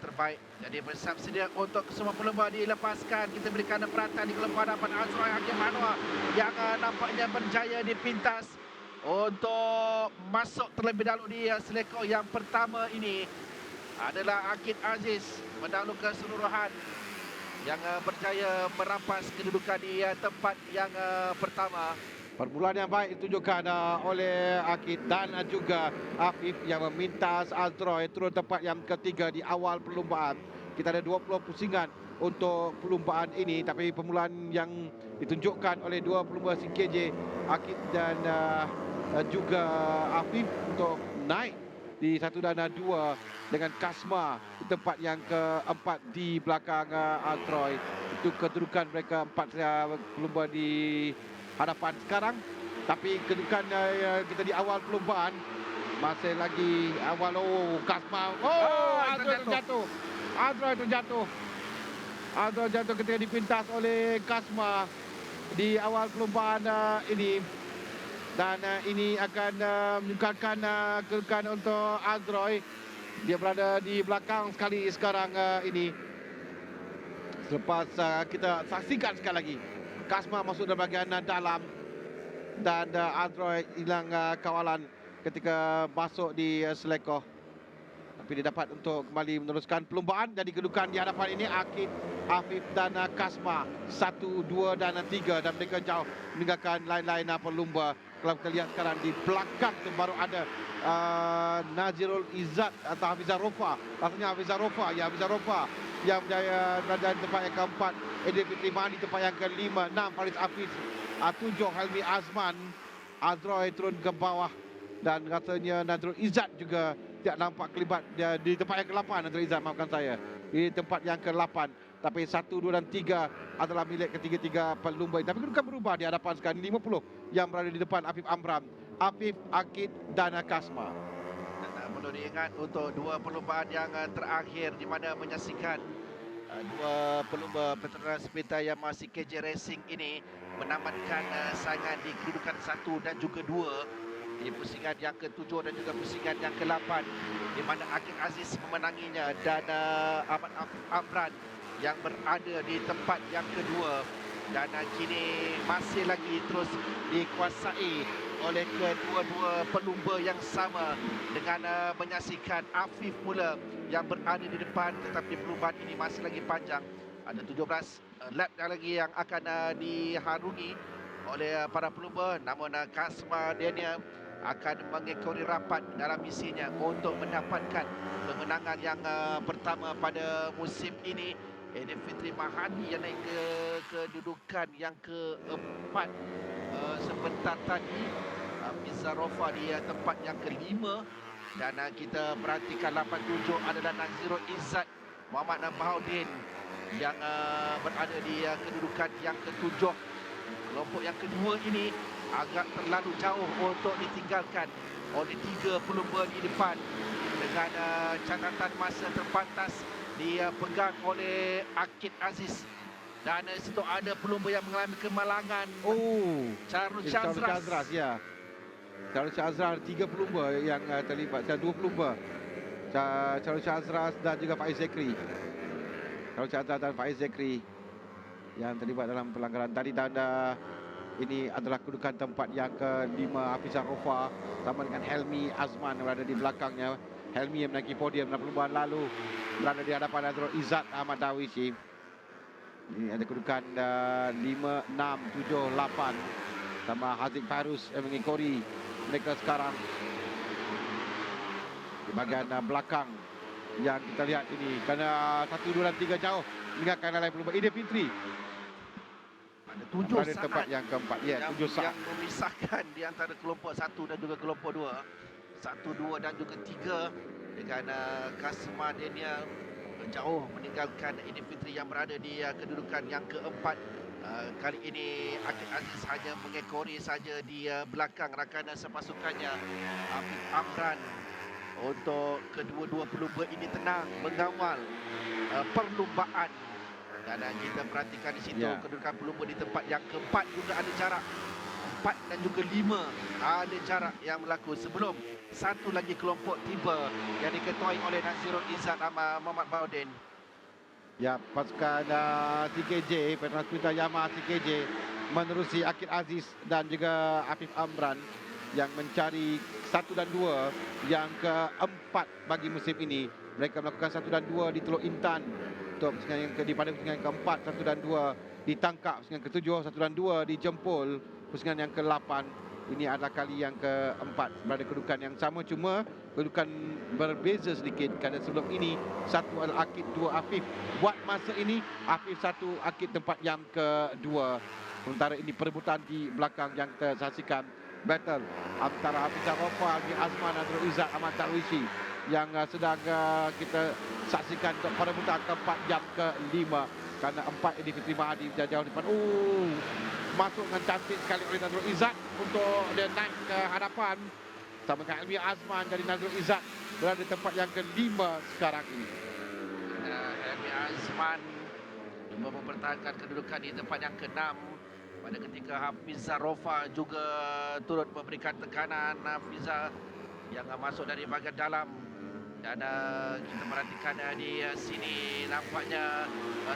terbaik. Jadi bersiap sedia untuk semua pelumba dilepaskan. Kita berikan perhatian di kelompok hadapan Azrai Hakim Anwar yang nampaknya berjaya dipintas untuk masuk terlebih dahulu di selekor yang pertama ini adalah Akid Aziz mendahulu keseluruhan yang berjaya merampas kedudukan di tempat yang pertama. Permulaan yang baik ditunjukkan oleh Akid dan juga Afif yang memintas Azroy turun tempat yang ketiga di awal perlumbaan. Kita ada 20 pusingan untuk perlumbaan ini, tapi permulaan yang ditunjukkan oleh dua pelumba CKJ, Akid dan juga Afif untuk naik di 1 dan 2 dengan Kasma di tempat yang keempat di belakang Azroy. Itu kedudukan mereka 4 pelumba di hadapan sekarang. Tapi kedudukan kita di awal perlumbaan masih lagi awal. Kasma, Azroy terjatuh. Azroy jatuh ketika dipintas oleh Kasma di awal perlumbaan ini. Dan ini akan menyukarkan kedudukan untuk Azroy. Dia berada di belakang sekali sekarang ini. Selepas kita saksikan sekali lagi Kasma masuk dalam bahagian dalam dan Azroy hilang kawalan ketika masuk di selekor. Tapi dia dapat untuk kembali meneruskan perlumbaan. Jadi kedudukan di hadapan ini Akid, Afif dan Kasma 1, 2 dan 3, dan mereka jauh meninggalkan lain-lain pelumba. Kalau kita lihat sekarang di belakang tu baru ada Nazirul Izzat atau Hafizah Rofa. Rasanya Hafizah Rofa, ya Hafizah Rofa yang berada di tempat yang keempat. Edil Fitri Mahdi tempat yang kelima. 6 Faris Hafiz, 7 Helmi Azman. Azroy turun ke bawah dan rasanya Nazirul Izzat juga tidak nampak terlibat di tempat yang ke-8. Nazirul Izzat, maafkan saya, di tempat yang ke-8. Tapi 1, 2 dan 3 adalah milik ketiga-tiga pelumba. Tapi kedudukan berubah di hadapan sekarang 50 yang berada di depan Afif Amram, Afif, Akid dan Kasma. Dan perlu diingat untuk dua perlumbaan yang terakhir di mana menyaksikan dua pelumba Petronas Pelita Yamaha CKJ Racing ini menamatkan saingan di kedudukan 1 dan juga 2 di pusingan yang ke-7 dan juga pusingan yang ke-8, di mana Akid Aziz memenanginya dan Ahmad Amran yang berada di tempat yang kedua. Dan kini masih lagi terus dikuasai oleh kedua-dua pelumba yang sama dengan menyaksikan Afif mula yang berada di depan, tetapi perlumbaan ini masih lagi panjang. Ada 17 lap lagi yang akan diharungi oleh para pelumba. Namun Kasma Daniel akan mengekori rapat dalam misinya untuk mendapatkan kemenangan yang pertama pada musim ini. Edil Fitri Mahdi yang naik ke kedudukan yang keempat sebentar tadi. Hafizah Rofa di tempat yang kelima. Dan kita perhatikan 87 adalah Nazirul Izzat Muhammad Bahaudin yang berada di kedudukan yang ketujuh. Kelompok yang kedua ini agak terlalu jauh untuk ditinggalkan oleh 3 pelumba di depan dengan catatan masa terbatas dipegang oleh Akid Aziz. Dan situ ada pelumba yang mengalami kemalangan. Charles Shazras. Ya. Charles Shazras, 3 pelumba yang terlibat. 2 pelumba. Charles Shazras dan juga Faiz Zekri. Charles Shazras dan Faiz Zekri yang terlibat dalam pelanggaran tadi. Dan ini adalah kedudukan tempat yang ke-5 Hafizah Rofa sama dengan Helmi Azman yang berada di belakangnya. Helmi yang menaiki podium dalam perlumbaan lalu berada di hadapan Nazirul Izzat Ahmad Darwishi. Ini ada kedudukan 5, 6, 7, 8 sama Haziq Farus yang mengikori mereka sekarang di bahagian belakang yang kita lihat ini. Kerana 1, 2 dan 3 jauh meninggalkan lain pelumba. Edil Fitri ada 7 saat tempat yang keempat. Ya, 7 saat yang memisahkan di antara kelompok 1 dan juga kelompok 2. 1, 2 dan juga 3 dengan Kasma Daniel jauh meninggalkan Edil Fitri yang berada di kedudukan yang keempat. Kali ini Akid Aziz hanya mengekori saja di belakang rakan sepasukannya Afif Amran. Untuk kedua-dua pelumba ini tenang mengawal perlumbaan. Dan kita perhatikan di situ kedudukan pelumba di tempat yang keempat juga ada jarak 4 dan juga 5 ada jarak yang berlaku sebelum satu lagi kelompok tiba yang diketuai oleh Nazirul Izzat Muhammad Baudin. Ya, pasukan CKJ, Petronas Sprinter Yamaha CKJ menerusi Akid Aziz dan juga Afif Amran yang mencari 1 dan 2 yang keempat bagi musim ini. Mereka melakukan 1 dan 2 di Teluk Intan untuk pusingan yang pada pusingan yang keempat, 1 dan 2 ditangkap, pusingan ke-7, 1 dan 2 di Jempol, pusingan yang ke-8. Ini adalah kali yang keempat berada kedudukan yang sama, cuma kedudukan berbeza sedikit kerana sebelum ini 1 adalah Akid, 2 Afif. Buat masa ini Afif 1, Akid tempat yang kedua. Sementara ini perebutan di belakang yang kita saksikan battle antara Hafizah Rofa, Almi Azman, Nazrul Izzat, Ahmad Darwishi yang sedang kita saksikan untuk perebutan tempat yang ke-5 kerana 4 ini Fitri Mahadi jauh depan. Masuk dengan cantik sekali oleh Nazrul Izzat untuk dia naik ke hadapan sama dengan Almi Azman. Jadi Nazrul Izzat berada di tempat yang ke-5 sekarang ini. Almi Azman cuba mempertahankan kedudukan di tempat yang ke-6 pada ketika Hafizah Rofa juga turut memberikan tekanan. Hafizah yang masuk dari bahagian dalam dan kita perhatikan di sini nampaknya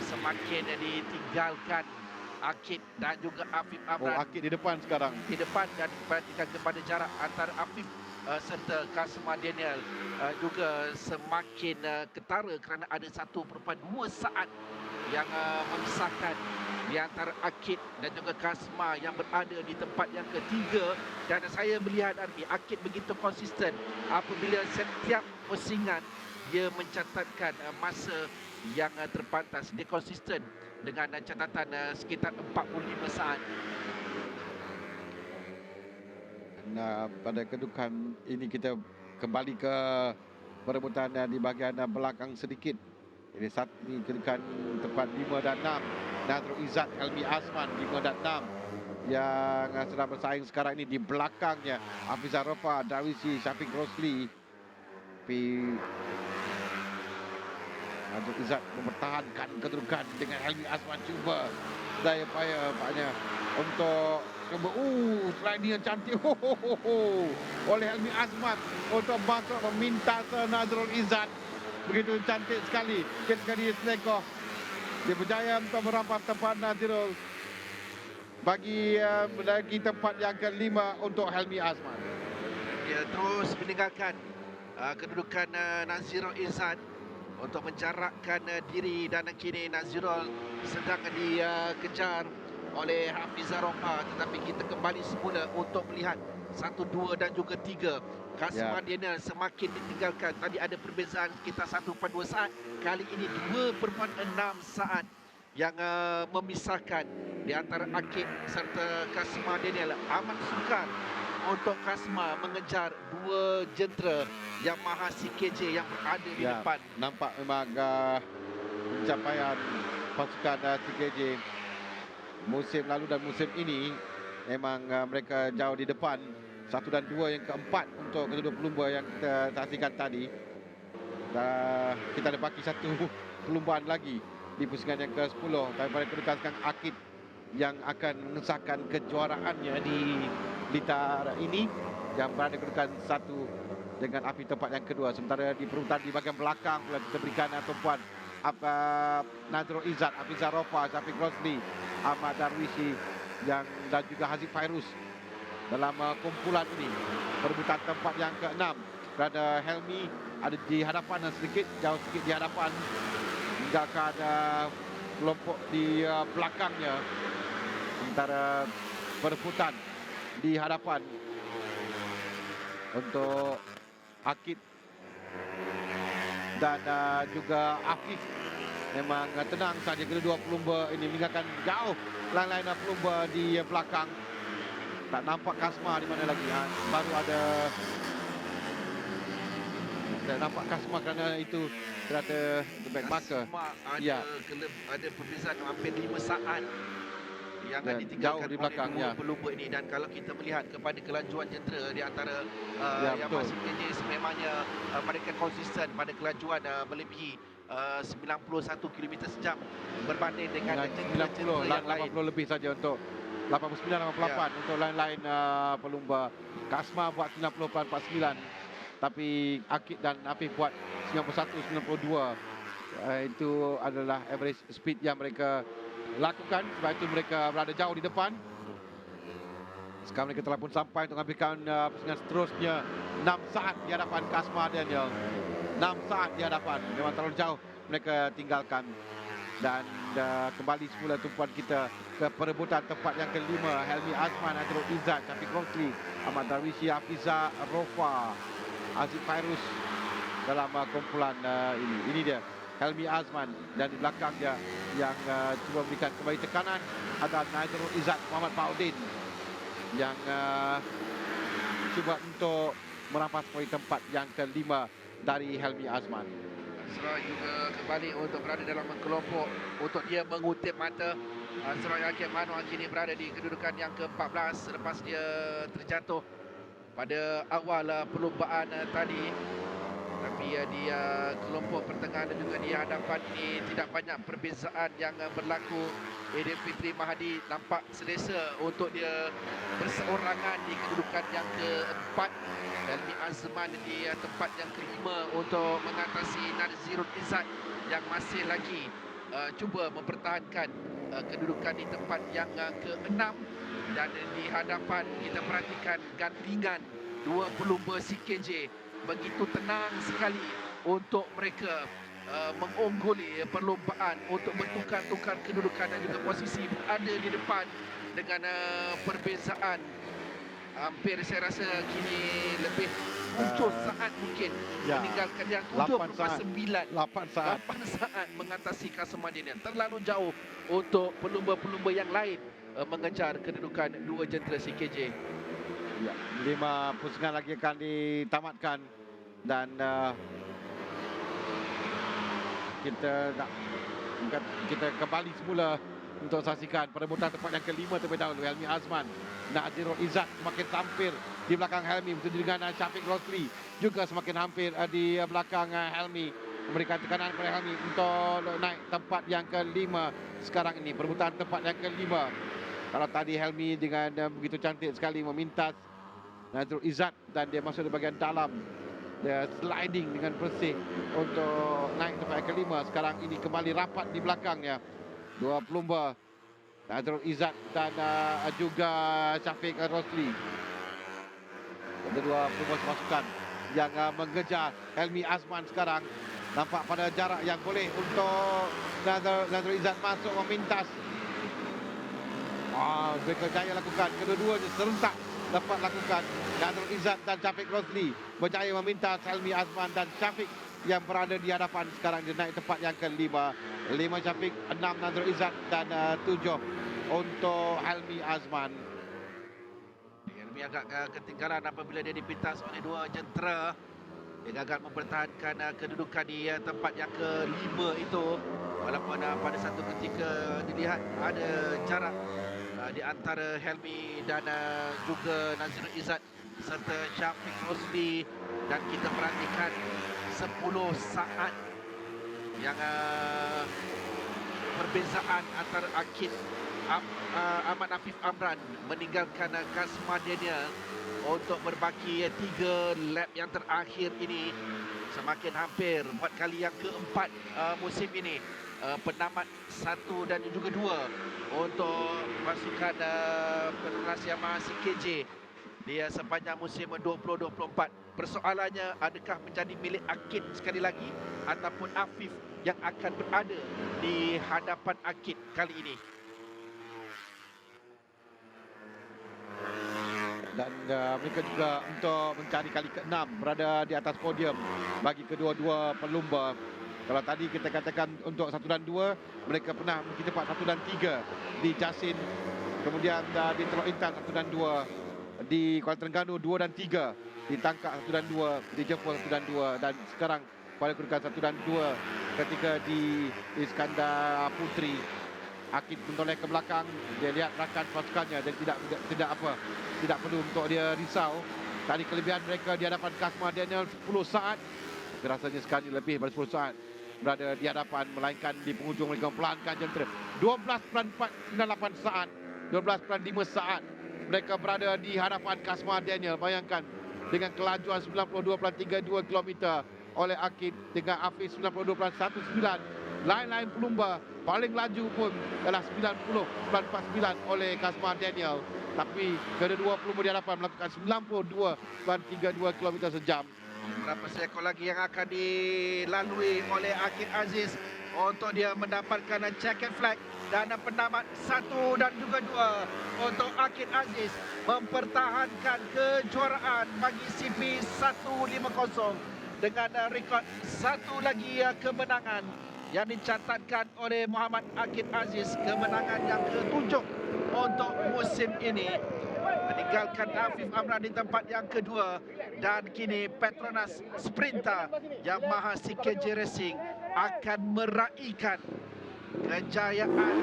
semakin ditinggalkan Akid dan juga Afif Amran. Akid di depan sekarang. Di depan dan perhatikan kepada jarak antara Afif serta Kasma Daniel juga semakin ketara kerana ada 1.2 saat yang memisahkan di antara Akid dan juga Kasma yang berada di tempat yang ketiga. Dan saya melihat Akid begitu konsisten apabila setiap pusingan dia mencatatkan masa yang terpantas. Dia konsisten dengan catatan sekitar 45 saat. Nah, pada kedudukan ini kita kembali ke perebutan di bahagian belakang sedikit. Ini kedudukan tempat 5 dan 6. Nazrul Izzat, Almi Azman 5 dan 6 yang sedang bersaing sekarang ini. Di belakangnya Hafizah Rofa, Darwishi, Syafiq Rosli. Tapi Nazrul Izzat mempertahankan kedudukan dengan Almi Azman cuba daya payah untuk cuba sliding yang cantik oleh Almi Azman untuk masuk meminta Nazrul Izzat. Begitu cantik sekali ketika dia selekoh. Dia berjaya untuk merampas tempat Nazirul bagi tempat yang ke-5 untuk Helmi Azman. Dia terus meninggalkan kedudukan Nazirul Izzat untuk menjarakkan diri dan kini Nazirul sedang dikejar oleh Hafizah Rofa. Tetapi kita kembali semula untuk melihat 1, 2 dan juga 3. Kasma Daniel semakin ditinggalkan. Tadi ada perbezaan sekitar 1.2 saat. Kali ini 2.6 saat yang memisahkan di antara Akid serta Kasma Daniel. Amat sukar untuk Kasma mengejar 2 jentera Yamaha CKJ yang berada di depan. Nampak memang pencapaian pasukan CKJ musim lalu dan musim ini memang mereka jauh di depan. 1 dan 2 yang keempat untuk kedua pelumba yang kita saksikan tadi. Kita ada baki 1 perlumbaan lagi di pusingan yang ke-10. Tapi pada kedudukan Akid yang akan mengesahkan kejuaraannya di Blitar ini yang berada kedudukan 1 dengan api tempat yang kedua. Sementara di perutan di bahagian belakang kita berikan tumpuan Nazrul Izzat, Hafizah Rofa, Syafiq Rosli, Ahmad Darwishi dan juga Hazib Fairuz dalam kumpulan ini. Perebutan tempat yang ke-6 kerana Helmi ada di hadapan sedikit, jauh sedikit di hadapan. Hingga ada kelompok di belakangnya. Sementara perebutan di hadapan untuk Akid dan juga Afif. Memang tenang saja kedua pelumba ini meninggalkan jauh lain-lain pelumba di belakang. Tak nampak Kasma di mana lagi. Baru ada tak nampak Kasma kerana itu ternyata the back marker. Ada perbezaan hampir 5 saat yang ditinggalkan di belakang, oleh dua pelumba ini. Dan kalau kita melihat kepada kelajuan jentera di antara yang masih KJ, sememangnya mereka konsisten pada kelajuan melebihi 91 km sejam berbanding dengan jentera yang lain. 80 lebih saja untuk 89.88 untuk lain-lain pelumba. Kasma buat 90.49, tapi Akid dan Afif buat 91.92. Itu adalah average speed yang mereka lakukan, sebab itu mereka berada jauh di depan. Sekarang mereka telah pun sampai untuk mengambilkan pusingan seterusnya. 6 saat di hadapan Kasma Daniel. 6 saat di hadapan, memang terlalu jauh mereka tinggalkan. Dan kembali semula tumpuan kita ke perebutan tempat yang kelima. Helmi Azman, Adrul Izzat, Syafiq Rosli, Ahmad Darwishi, Hafiza Rofa, Aziz Fairuz dalam kumpulan ini. Ini dia Helmi Azman, dan di belakang dia yang cuba memberikan kembali tekanan adalah Adrul Izzat Muhammad Faudin yang cuba untuk merampas poin tempat yang kelima dari Helmi Azman. Azroy juga kembali untuk berada dalam kelompok untuk dia mengutip mata. Azroy Hakim Mano kini berada di kedudukan yang ke-14 selepas dia terjatuh pada awal perlumbaan tadi. Tapi di kelompok pertengahan dan juga di hadapan ini tidak banyak perbezaan yang berlaku. Aidil Fitri Mahdi nampak selesa untuk dia berseorangan di kedudukan yang ke-4. Helmi Azman di tempat yang kelima untuk mengatasi Nazirul Izzat yang masih lagi cuba mempertahankan kedudukan di tempat yang ke-6. Dan di hadapan kita perhatikan gandingan dua pelumba CKJ begitu tenang sekali untuk mereka mengungguli perlombaan untuk bertukar-tukar kedudukan dan juga posisi berada di depan dengan perbezaan hampir saya rasa kini lebih 7 saat mungkin meninggalkan yang 7.9 8 saat mengatasi Kasmadin. Terlalu jauh untuk pelumba-pelumba yang lain mengejar kedudukan dua jentera CKJ. Ya, 5 pusingan lagi akan ditamatkan dan kita kembali semula untuk saksikan perebutan tempat yang kelima terlebih dahulu. Helmi Azman, Nazirul Izzat semakin hampir di belakang Helmi, bersama dengan Syafiq Rosli juga semakin hampir di belakang Helmi, memberikan tekanan kepada Helmi untuk naik tempat yang kelima. Sekarang ini perebutan tempat yang kelima. Kalau tadi Helmi dengan begitu cantik sekali memintas Nazirul Izzat dan dia masuk di bahagian dalam, dia sliding dengan bersih untuk naik tempat yang kelima. Sekarang ini kembali rapat di belakangnya dua pelumba, Nazirul Izzat dan juga Syafiq Rosli. Kedua pelumba pasukan yang mengejar Helmi Azman sekarang nampak pada jarak yang boleh untuk Nazirul Izzat masuk memintas. Mereka jaya lakukan, kedua-duanya serentak dapat lakukan. Nazirul Izzat dan Syafiq Rosli berjaya memintas Helmi Azman, dan Syafiq yang berada di hadapan sekarang dia naik tempat yang kelima. 5 Syafiq, 6 Nazirul Izzat dan 7 untuk Helmi Azman. Helmi agak ketinggalan apabila dia dipintas oleh dua jentera. Dia gagal mempertahankan kedudukan di tempat yang kelima itu. Walaupun pada satu ketika dilihat ada jarak di antara Helmi dan juga Nazirul Izzat serta Syafiq Rosli, dan kita perhatikan 10 saat yang perbezaan antara Akid Ahmad Afif Amran meninggalkan Kasma Daniel untuk berbaki 3 lap yang terakhir ini. Semakin hampir buat kali yang keempat musim ini. Penamat 1 dan juga 2 untuk pasukan peneras Yamaha CKJ di sepanjang musim 2024. Persoalannya, adakah menjadi milik Akid sekali lagi ataupun Afif yang akan berada di hadapan Akid kali ini? Dan mereka juga untuk mencari kali ke-6 berada di atas podium bagi kedua-dua pelumba. Kalau tadi kita katakan untuk 1 dan 2, mereka pernah mengikuti tempat 1 dan 3 di Jasin. Kemudian di Teluk Intan 1 dan 2, di Kuala Terengganu 2 dan 3, di Tangkak 1 dan 2, di Jepun 1 dan 2, dan sekarang pada kedudukan 1 dan 2 ketika di Iskandar Putri. Akid mentoleh ke belakang, dia lihat rakan pasukannya dan tidak perlu untuk dia risau. Tadi kelebihan mereka di hadapan Kasma Daniel 10 saat. Tapi rasanya sekali lebih daripada 10 saat berada di hadapan, melainkan di penghujung mereka memperlahankan jentera 12.498 saat 12.5 saat mereka berada di hadapan Kasma Daniel. Bayangkan dengan kelajuan 92.32 km oleh Akid dengan Hafiz 92.19. Lain-lain pelumba paling laju pun adalah 90.49 oleh Kasma Daniel. Tapi kedua pelumba di hadapan melakukan 92.32 km sejam. Berapa seekor lagi yang akan dilalui oleh Akid Aziz untuk dia mendapatkan checkered flag, dan penamat 1 dan juga 2 untuk Akid Aziz mempertahankan kejuaraan bagi CP 150 dengan rekod satu lagi kemenangan yang dicatatkan oleh Muhammad Akid Aziz, kemenangan yang ke-7 untuk musim ini, meninggalkan Afif Amran di tempat yang kedua. Dan kini Petronas Sprinter Yamaha CKJ Racing akan meraihkan kejayaan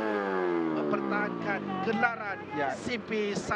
mempertahankan gelaran CP1